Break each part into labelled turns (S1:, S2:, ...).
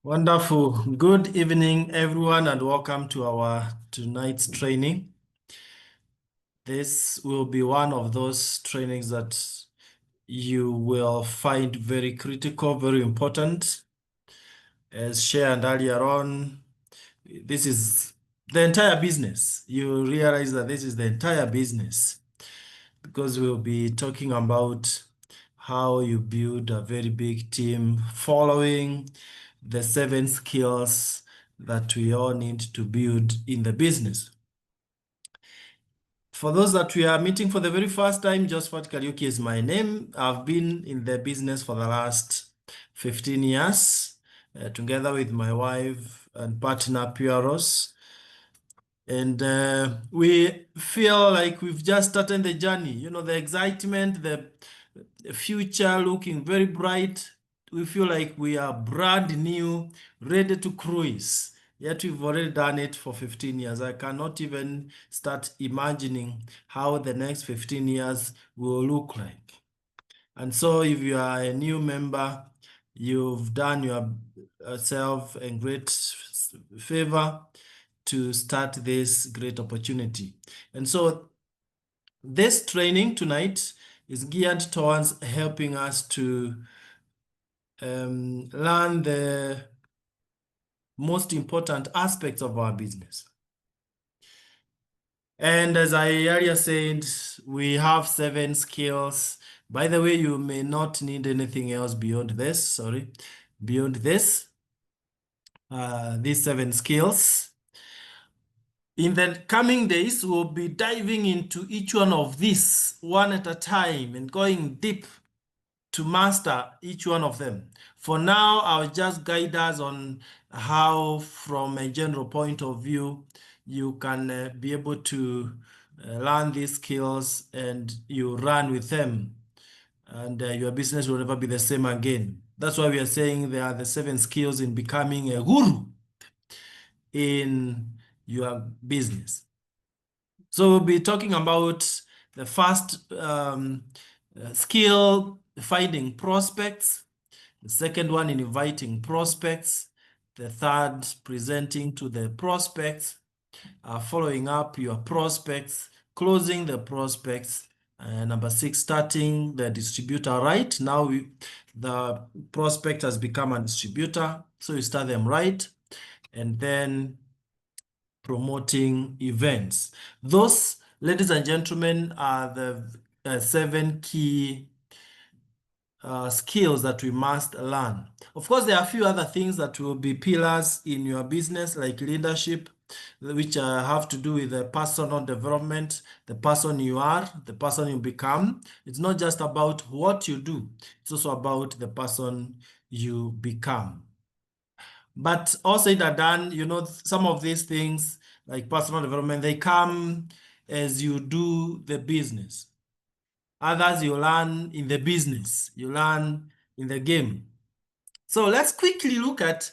S1: Wonderful. Good evening, everyone, and welcome to our tonight's training. This will be one of those trainings that you will find very critical, very important. As shared earlier on, this is the entire business. You realize that this is the entire business because we'll be talking about how you build a very big team following the 7 skills that we all need to build in the business. For those that we are meeting for the very first time, JOSPHAT KARIUKI is my name. I've been in the business for the last 15 years, together with my wife and partner, Pieros. And we feel like we've just started the journey. You know, the excitement, the future looking very bright. We feel like we are brand new, ready to cruise. Yet we've already done it for 15 years. I cannot even start imagining how the next 15 years will look like. And so if you are a new member, you've done yourself a great favor to start this great opportunity. And so this training tonight is geared towards helping us to learn the most important aspects of our business. And as I earlier said, we have 7 skills. By the way, you may not need anything else beyond this, beyond this, these 7 skills. In the coming days, we'll be diving into each one of these one at a time and going deep to master each one of them. For now, I'll just guide us on how, from a general point of view, you can be able to learn these skills and you run with them. And your business will never be the same again. That's why we are saying there are the 7 skills in becoming a guru in your business. So we'll be talking about the first skill, finding prospects. The second one, in inviting prospects. The third, presenting to the prospects. Following up your prospects, closing the prospects. Number 6, starting the distributor right. Now the prospect has become a distributor, so you start them right. And then promoting events. Those, ladies and gentlemen, are the 7 key skills that we must learn. Of course, there are a few other things that will be pillars in your business, like leadership, which have to do with the personal development, the person you are, the person you become. It's not just about what you do, it's also about the person you become. But all said and done, you know, some of these things, like personal development, they come as you do the business. Others you learn in the business, you learn in the game. So let's quickly look at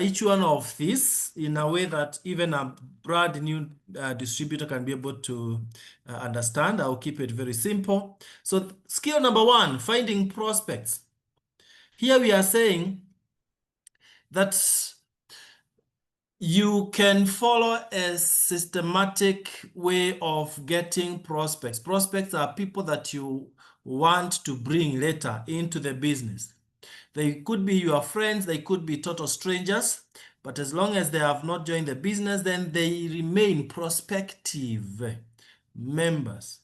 S1: each one of these in a way that even a brand new distributor can be able to understand. I'll keep it very simple. So skill number 1, finding prospects. Here we are saying that you can follow a systematic way of getting prospects. Prospects are people that you want to bring later into the business. They could be your friends, they could be total strangers, but as long as they have not joined the business, then they remain prospective members,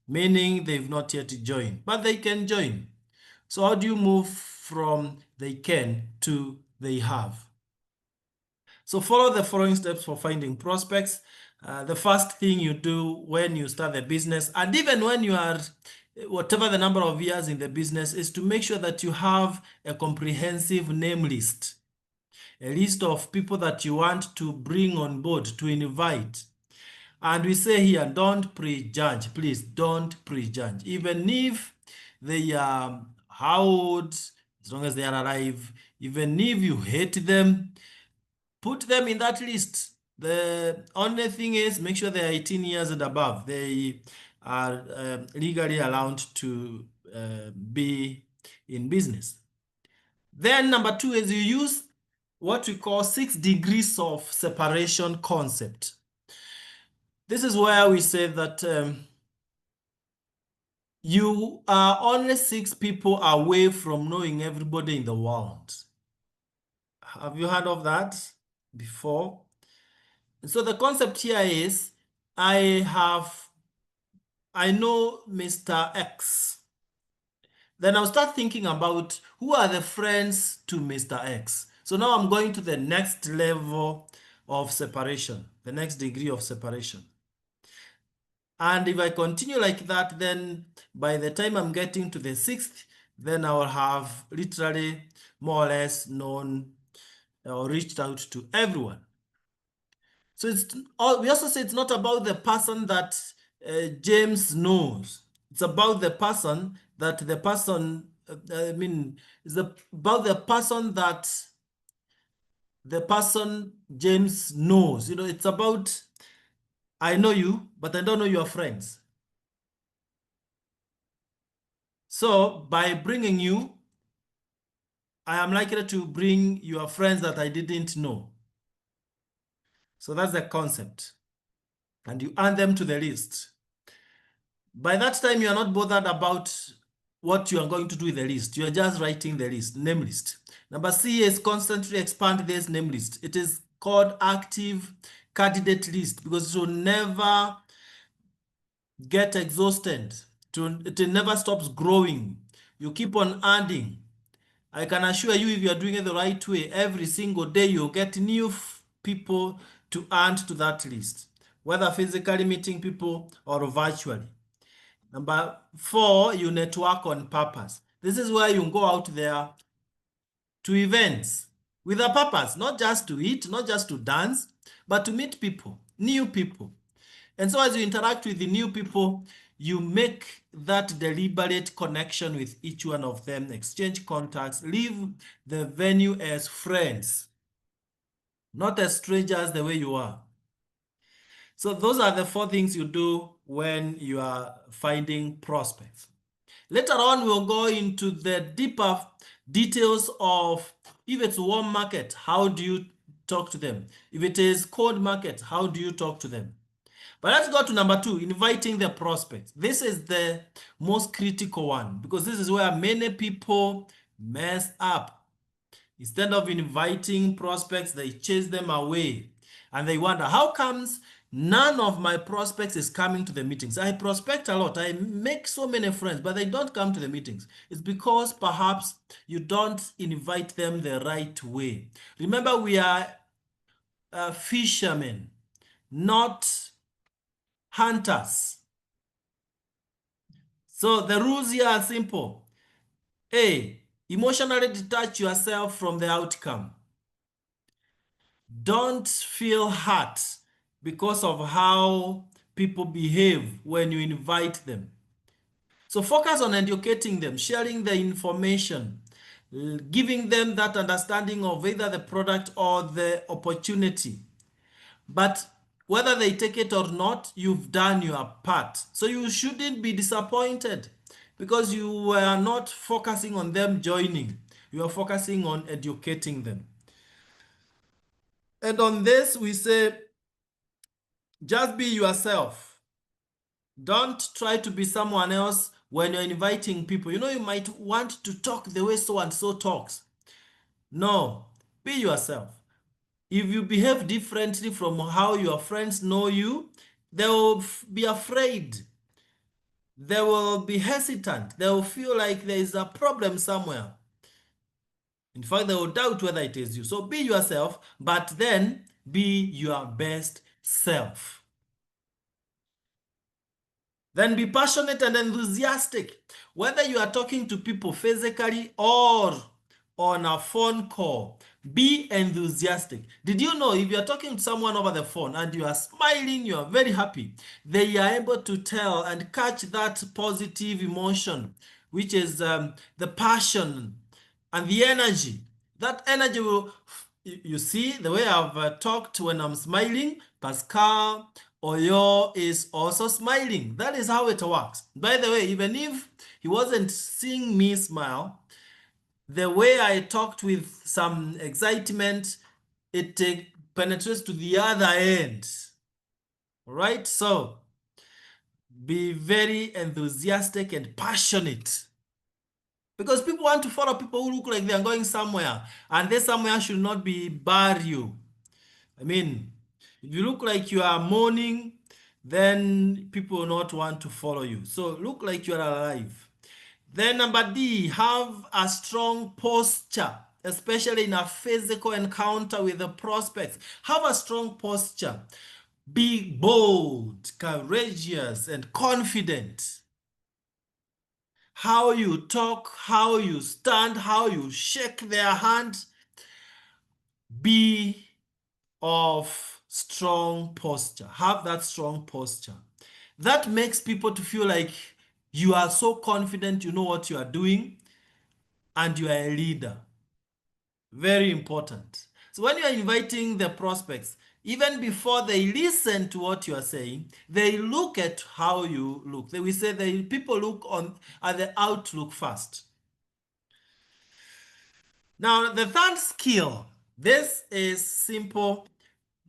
S1: meaning they've not yet joined, but they can join. So how do you move from they can to they have? So follow the following steps for finding prospects. The first thing you do when you start the business, and even when you are whatever the number of years in the business, is to make sure that you have a comprehensive name list, a list of people that you want to bring on board, to invite. And we say here, don't prejudge. Please don't prejudge. Even if they are how old, as long as they are alive, even if you hate them, put them in that list. The only thing is, make sure they are 18 years and above. They are legally allowed to be in business. Then number 2 is you use what we call 6 degrees of separation concept. This is where we say that you are only 6 people away from knowing everybody in the world. Have you heard of that before? So the concept here is I know Mr. X. Then I'll start thinking about who are the friends to Mr. X. So now I'm going to the next level of separation, the next degree of separation. And if I continue like that, then by the time I'm getting to the 6th, then I will have literally more or less known or reached out to everyone. So we also say it's not about the person that James knows. It's about the person that the person, it's about the person that the person James knows. It's about, I know you, but I don't know your friends. So by bringing you, I am likely to bring your friends that I didn't know. So that's the concept. And you add them to the list. By that time, you are not bothered about what you are going to do with the list. You are just writing the list, name list. Number C is constantly expand this name list. It is called active candidate list because it will never get exhausted. It never stops growing. You keep on adding. I can assure you, if you are doing it the right way, every single day you'll get new people to add to that list, whether physically meeting people or virtually. Number 4, you network on purpose. This is where you go out there to events with a purpose, not just to eat, not just to dance, but to meet people, new people. And so as you interact with the new people, you make that deliberate connection with each one of them, exchange contacts, leave the venue as friends, not as strangers the way you are. So those are the 4 things you do when you are finding prospects. Later on, we'll go into the deeper details of if it's warm market, how do you talk to them? If it is cold market, how do you talk to them? But let's go to number 2, inviting the prospects. This is the most critical one because this is where many people mess up. Instead of inviting prospects, they chase them away. And they wonder, how comes none of my prospects is coming to the meetings? I prospect a lot. I make so many friends, but they don't come to the meetings. It's because perhaps you don't invite them the right way. Remember, we are fishermen, not hunters. So the rules here are simple. A, emotionally detach yourself from the outcome. Don't feel hurt because of how people behave when you invite them. So focus on educating them, sharing the information, giving them that understanding of either the product or the opportunity. But whether they take it or not, you've done your part. So you shouldn't be disappointed because you were not focusing on them joining. You are focusing on educating them. And on this, we say, just be yourself. Don't try to be someone else when you're inviting people. You might want to talk the way so and so talks. No, be yourself. If you behave differently from how your friends know you, they will be afraid. They will be hesitant. They will feel like there is a problem somewhere. In fact, they will doubt whether it is you. So be yourself, but then be your best self. Then be passionate and enthusiastic. Whether you are talking to people physically or on a phone call, be enthusiastic. Did you know if you are talking to someone over the phone and you are smiling, you are very happy, they are able to tell and catch that positive emotion, which is the passion and the energy. That energy will, you see, the way I've talked when I'm smiling, Pascal Oyo is also smiling. That is how it works. By the way, even if he wasn't seeing me smile, the way I talked with some excitement, it penetrates to the other end. Right? So be very enthusiastic and passionate. Because people want to follow people who look like they are going somewhere, and this somewhere should not be bar you. I mean, if you look like you are mourning, then people will not want to follow you. So look like you are alive. Then number D, have a strong posture, especially in a physical encounter with the prospects. Have a strong posture. Be bold, courageous, and confident. How you talk, how you stand, how you shake their hand, be of strong posture. Have that strong posture. That makes people to feel like you are so confident you know what you are doing and you are a leader. Very important. So when you are inviting the prospects, even before they listen to what you are saying, they look at how you look. They will say the people look on at the outlook first. Now, the third skill, this is simple,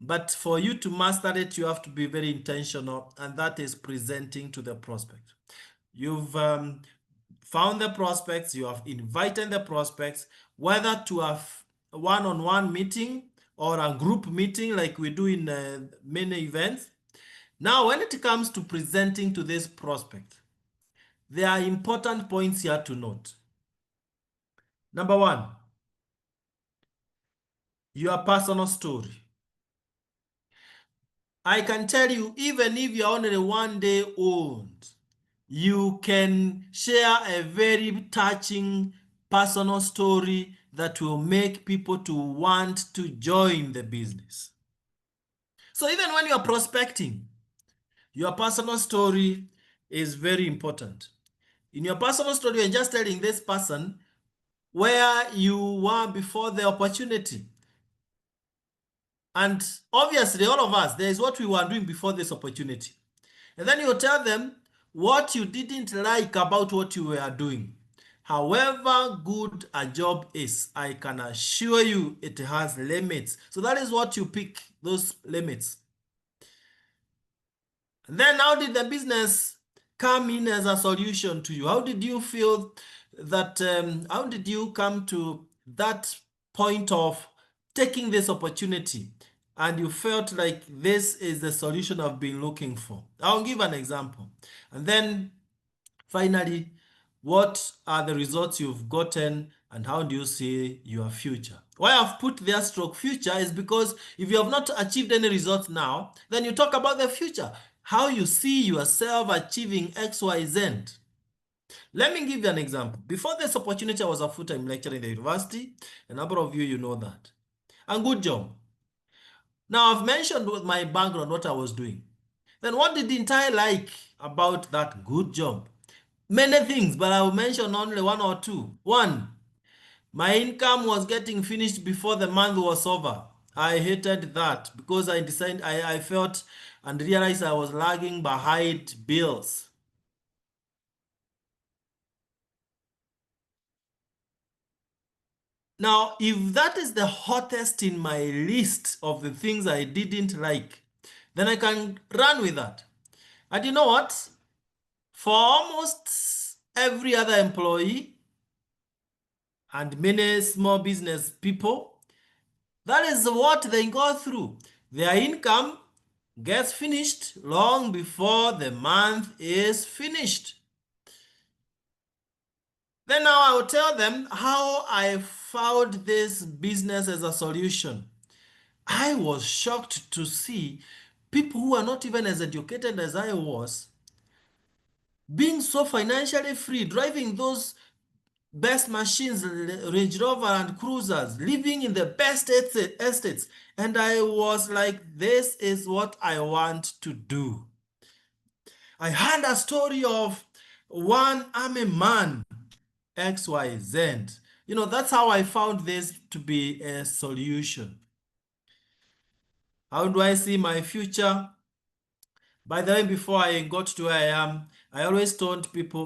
S1: but for you to master it, you have to be very intentional, and that is presenting to the prospect. You've found the prospects, you have invited the prospects, whether to a one-on-one meeting or a group meeting like we do in many events. Now, when it comes to presenting to this prospect, there are important points here to note. Number one, your personal story. I can tell you, even if you're only 1 day old, you can share a very touching personal story that will make people to want to join the business. So even when you're prospecting, your personal story is very important. In your personal story, you're just telling this person where you were before the opportunity. And obviously, all of us, there is what we were doing before this opportunity. And then you tell them what you didn't like about what you were doing. However good a job is, I can assure you it has limits. So that is what you pick, those limits. And then how did the business come in as a solution to you? How did you feel that, how did you come to that point of taking this opportunity and you felt like this is the solution I've been looking for? I'll give an example. And then finally, what are the results you've gotten and how do you see your future? Why I've put there stroke future is because if you have not achieved any results now, then you talk about the future, how you see yourself achieving XYZ. Let me give you an example. Before this opportunity, I was a full-time lecturer in the university. A number of you know that. And good job. Now, I've mentioned with my background what I was doing. Then what didn't I like about that good job? Many things, but I will mention only one or two. One, my income was getting finished before the month was over. I hated that because I felt and realized I was lagging behind bills. Now, if that is the hottest in my list of the things I didn't like, then I can run with that. And you know what? For almost every other employee and many small business people, that is what they go through. Their income gets finished long before the month is finished. Then now I will tell them how I found this business as a solution. I was shocked to see people who are not even as educated as I was being so financially free, driving those best machines, Range Rover and cruisers, living in the best estates. And I was like, this is what I want to do. I heard a story of one army man, XYZ. You know, that's how I found this to be a solution. How do I see my future? By the way, before I got to where I am, I always told people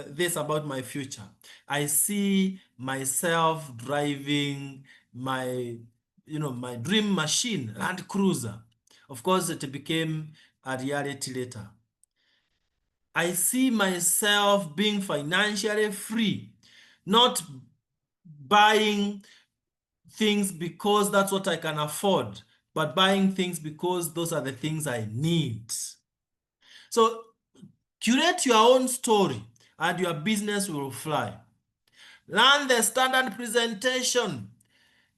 S1: this about my future. I see myself driving my, my dream machine, Land Cruiser. Of course, it became a reality later. I see myself being financially free, not buying things because that's what I can afford, but buying things because those are the things I need. So curate your own story and your business will fly. Learn the standard presentation.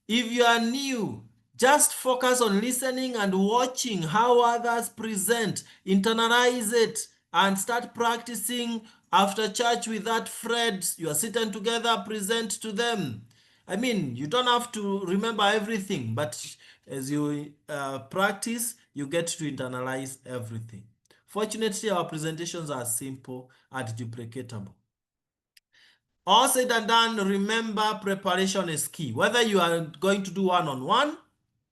S1: If you are new, just focus on listening and watching how others present. Internalize it and start practicing after church with that friend. You are sitting together, present to them. I mean, you don't have to remember everything, but as you practice, you get to internalize everything. Fortunately, our presentations are simple and duplicatable. All said and done, remember preparation is key. Whether you are going to do one-on-one,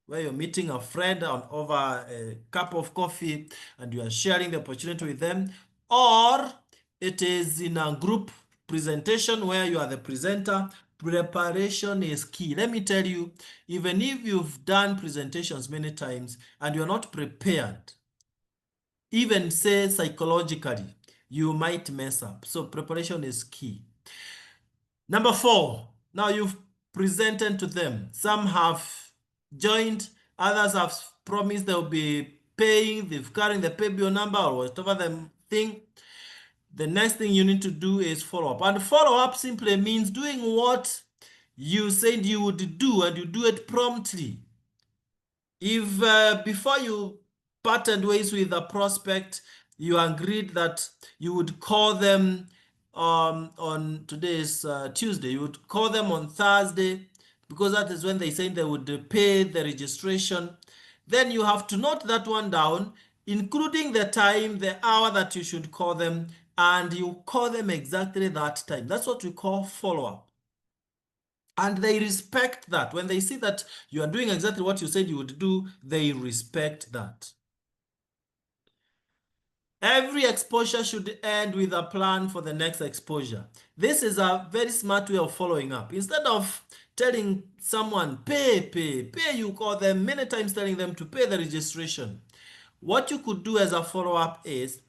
S1: where you're meeting a friend over a cup of coffee and you are sharing the opportunity with them, or it is in a group presentation where you are the presenter, preparation is key. Let me tell you, even if you've done presentations many times and you're not prepared, even say psychologically, you might mess up. So preparation is key. Number 4, now you've presented to them. Some have joined, others have promised they'll be paying, they've carrying the pay bill number or whatever the thing. The next thing you need to do is follow up. And follow up simply means doing what you said you would do and you do it promptly. If before you parted ways with a prospect, you agreed that you would call them on today's Tuesday, you would call them on Thursday because that is when they said they would pay the registration, then you have to note that one down, including the time, the hour that you should call them, and you call them exactly that time. That's what we call follow-up. And they respect that. When they see that you are doing exactly what you said you would do, they respect that. Every exposure should end with a plan for the next exposure. This is a very smart way of following up. Instead of telling someone, pay, you call them many times telling them to pay the registration. What you could do as a follow-up is,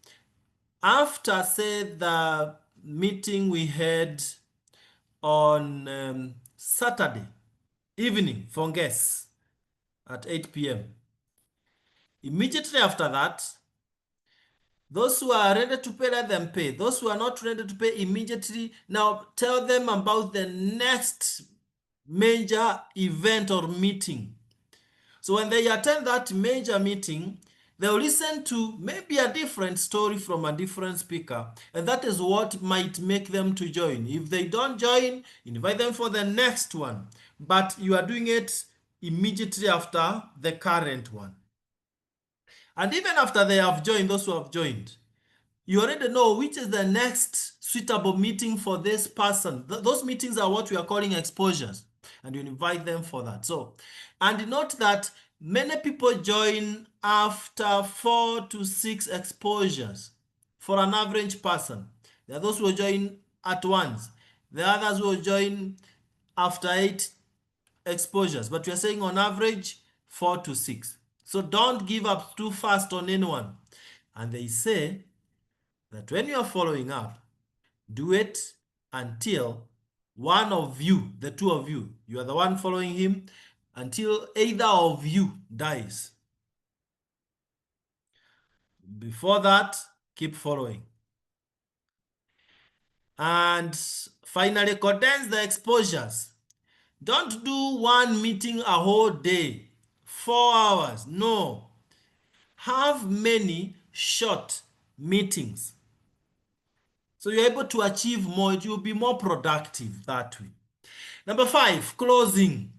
S1: after, say, the meeting we had on Saturday evening for guests at 8 p.m. Immediately after that, those who are ready to pay, let them pay. Those who are not ready to pay immediately, now tell them about the next major event or meeting. So when they attend that major meeting, they'll listen to maybe a different story from a different speaker, and that is what might make them to join. If they don't join, invite them for the next one, but you are doing it immediately after the current one. And even after they have joined, those who have joined, you already know which is the next suitable meeting for this person. Those meetings are what we are calling exposures, and you invite them for that. So, and note that many people join after 4 to 6 exposures for an average person. There are those who will join at once. The others will join after 8 exposures, but we are saying on average 4 to 6. So don't give up too fast on anyone. And they say that when you are following up, do it until one of you, the two of you, you are the one following him, until either of you dies. Before that, keep following. And finally, condense the exposures. Don't do one meeting a whole day, 4 hours. No. Have many short meetings. So you're able to achieve more. It will be more productive that way. Number 5, closing.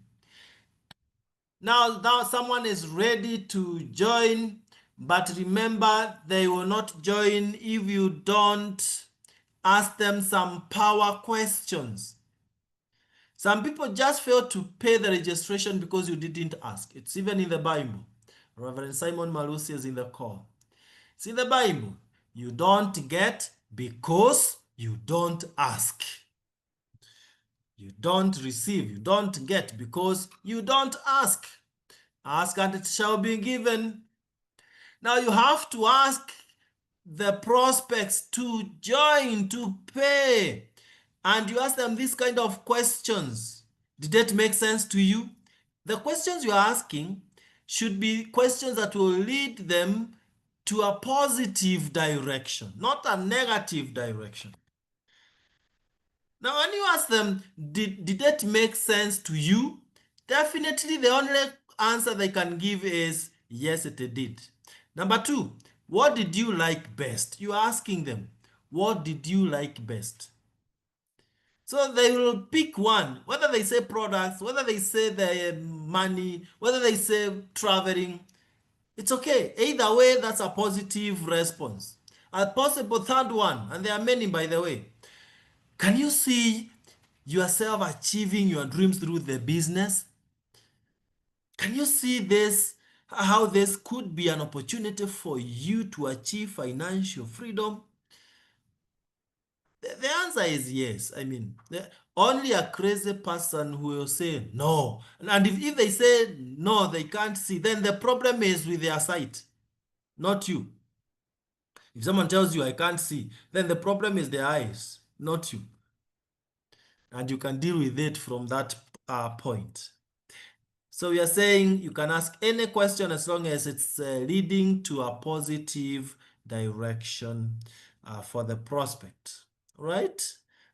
S1: Now someone is ready to join, but remember they will not join if you don't ask them some power questions. Some people just fail to pay the registration because you didn't ask. It's even in the Bible. Reverend Simon Malusi is in the call. It's in the Bible. You don't get because you don't ask. You don't receive, you don't get because you don't ask. Ask and it shall be given. Now you have to ask the prospects to join, to pay. And you ask them these kind of questions. Did that make sense to you? The questions you're asking should be questions that will lead them to a positive direction, not a negative direction. Now, when you ask them, did that make sense to you? Definitely the only answer they can give is, yes, it did. Number two, what did you like best? You're asking them, what did you like best? So they will pick one, whether they say products, whether they say the money, whether they say traveling. It's okay. Either way, that's a positive response. A possible third one, and there are many, by the way. Can you see yourself achieving your dreams through the business? Can you see this, how this could be an opportunity for you to achieve financial freedom? The answer is yes. I mean, only a crazy person who will say no. And if they say no, they can't see, then the problem is with their sight, not you. If someone tells you I can't see, then the problem is their eyes, not you. And you can deal with it from that point. So we are saying you can ask any question as long as it's leading to a positive direction for the prospect, right?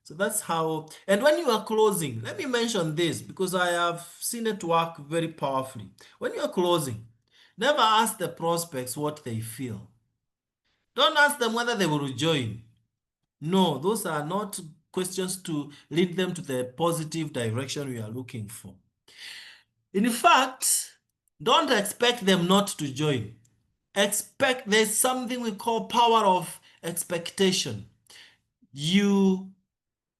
S1: So that's how, and when you are closing, let me mention this because I have seen it work very powerfully. When you are closing, never ask the prospects what they feel. Don't ask them whether they will join. No, those are not questions to lead them to the positive direction we are looking for. In fact, don't expect them not to join. Expect, there's something we call power of expectation. You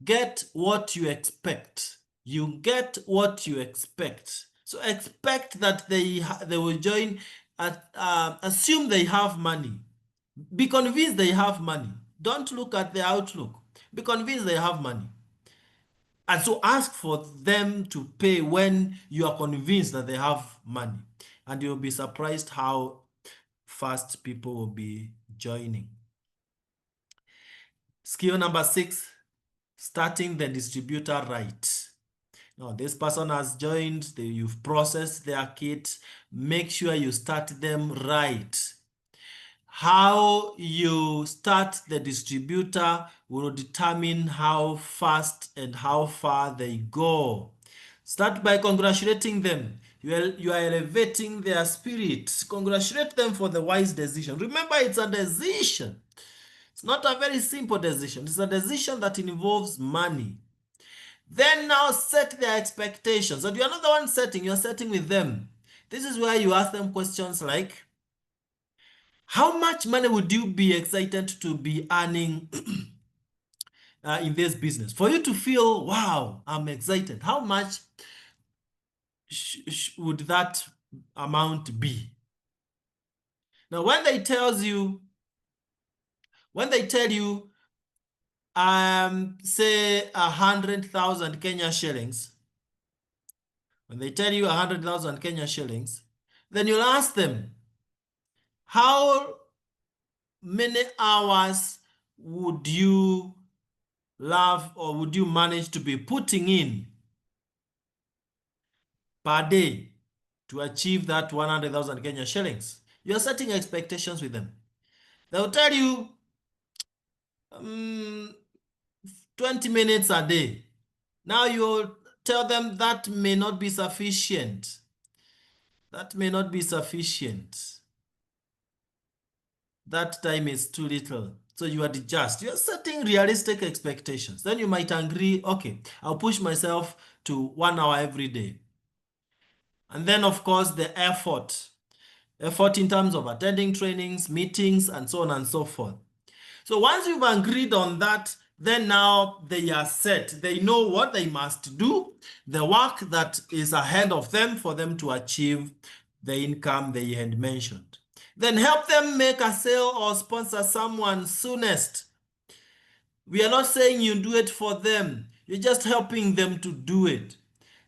S1: get what you expect. You get what you expect. So expect that they will join. Assume they have money. Be convinced they have money. Don't look at the outlook. Be convinced they have money. And so ask for them to pay when you are convinced that they have money. And you'll be surprised how fast people will be joining. Skill number 6, starting the distributor right. Now, this person has joined, you've processed their kit. Make sure you start them right. How you start the distributor will determine how fast and how far they go. Start by congratulating them. You are elevating their spirit. Congratulate them for the wise decision. Remember, it's a decision. It's not a very simple decision. It's a decision that involves money. Then now set their expectations. And you're not the one setting, you're setting with them. This is where you ask them questions like, how much money would you be excited to be earning in this business? For you to feel, wow, I'm excited. How much would that amount be? Now, when they tell you, say 100,000 Kenya shillings, when they tell you 100,000 Kenya shillings, then you'll ask them, how many hours would you love or would you manage to be putting in per day to achieve that 100,000 Kenya shillings? You're setting expectations with them. They'll tell you 20 minutes a day. Now you tell them that may not be sufficient. That may not be sufficient. That time is too little. So you adjust. You're setting realistic expectations. Then you might agree, okay, I'll push myself to 1 hour every day. And then, of course, the effort in terms of attending trainings, meetings, and so on and so forth. So once you've agreed on that, then now they are set. They know what they must do, the work that is ahead of them for them to achieve the income they had mentioned. Then help them make a sale or sponsor someone soonest. We are not saying you do it for them. You're just helping them to do it.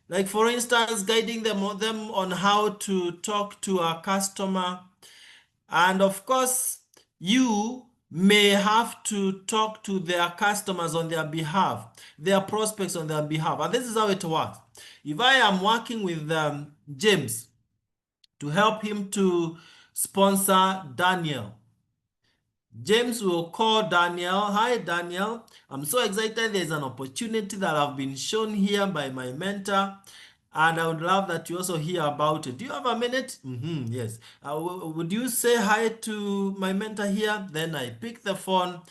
S1: Like for instance, guiding them on how to talk to a customer. And of course, you may have to talk to their customers on their behalf, their prospects on their behalf. And this is how it works. If I am working with James to help him to sponsor Daniel, James will call Daniel. Hi, Daniel. I'm so excited. There's an opportunity that I've been shown here by my mentor, and I would love that you also hear about it. Do you have a minute? Yes. Would you say hi to my mentor here? Then I pick the phone.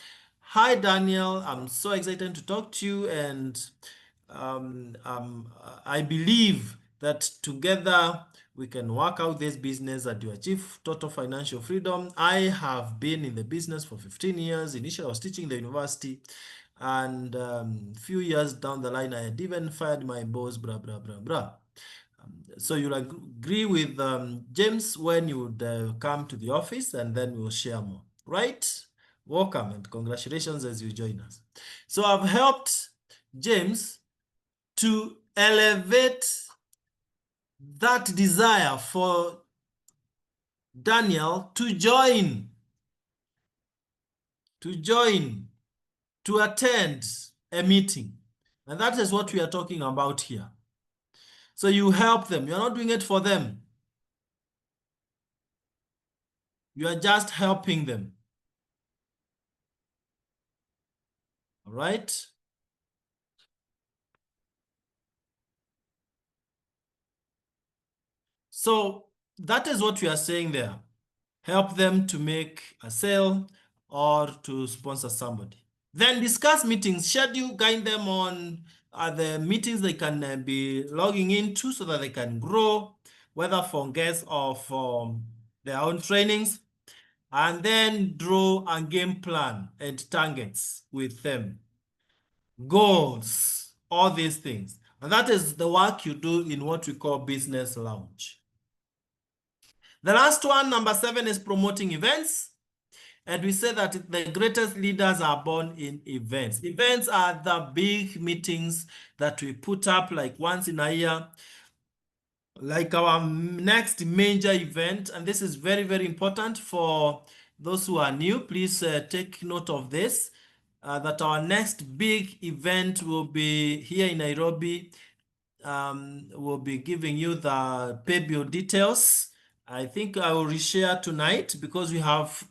S1: Hi, Daniel. I'm so excited to talk to you, and I believe that together we can work out this business and you achieve total financial freedom. I have been in the business for 15 years. Initially, I was teaching in the university, and few years down the line, I had even fired my boss, blah, blah, blah, blah. So you'll agree with James when you would come to the office, and then we'll share more, right? Welcome and congratulations as you join us. So I've helped James to elevate that desire for Daniel to join, to attend a meeting. And that is what we are talking about here. So you help them. You're not doing it for them. You are just helping them. All right? So that is what we are saying there. Help them to make a sale or to sponsor somebody. Then discuss meetings, schedule, guide them on the meetings they can be logging into so that they can grow, whether for guests or for their own trainings, and then draw a game plan and targets with them, goals, all these things. And that is the work you do in what we call business lounge. The last one, number 7, is promoting events. And we say that the greatest leaders are born in events. Events are the big meetings that we put up like once in a year, like our next major event. And this is very, very important for those who are new. Please take note of this, that our next big event will be here in Nairobi. We'll be giving you the pay bill details. I think I will reshare tonight because we have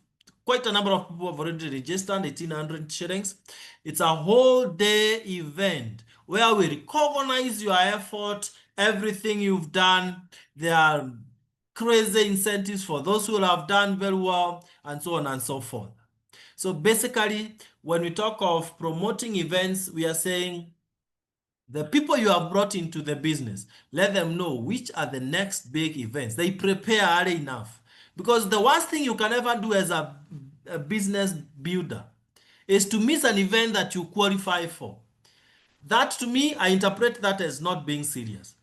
S1: quite a number of people have already registered, 1,800 shillings. It's a whole day event where we recognize your effort, everything you've done. There are crazy incentives for those who have done very well, and so on and so forth. So basically, when we talk of promoting events, we are saying the people you have brought into the business, let them know which are the next big events. They prepare early enough. Because the worst thing you can ever do as a business builder is to miss an event that you qualify for. That, to me, I interpret that as not being serious.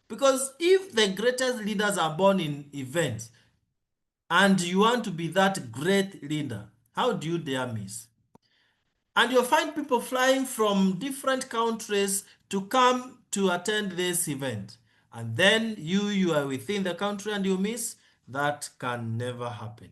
S1: Because if the greatest leaders are born in events and you want to be that great leader, how do you dare miss? And you'll find people flying from different countries to come to attend this event. And then you are within the country and you miss. That can never happen.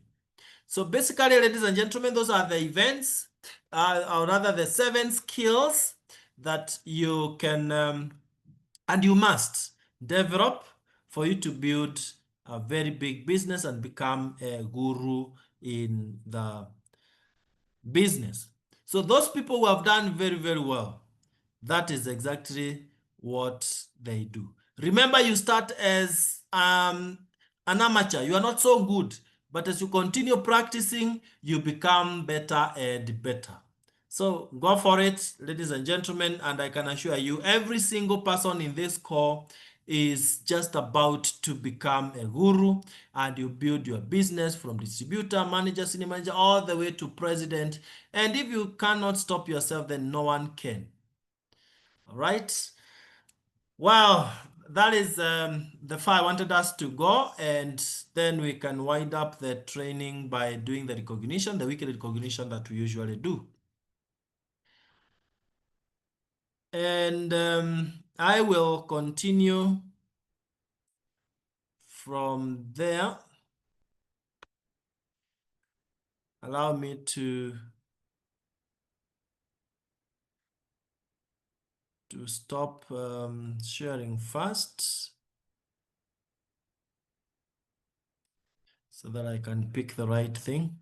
S1: So basically, ladies and gentlemen, those are the events, or rather the 7 skills that you can and you must develop for you to build a very big business and become a guru in the business. So those people who have done very, very well, that is exactly what they do. Remember, you start as an amateur. You are not so good, but as you continue practicing, you become better and better. So go for it, ladies and gentlemen, and I can assure you, every single person in this call is just about to become a guru, and you build your business from distributor, manager, senior manager, all the way to president. And if you cannot stop yourself, then no one can. All right. Wow, that is the far I wanted us to go, and then we can wind up the training by doing the recognition, the weekly recognition that we usually do. And I will continue from there. Allow me to stop sharing first so that I can pick the right thing.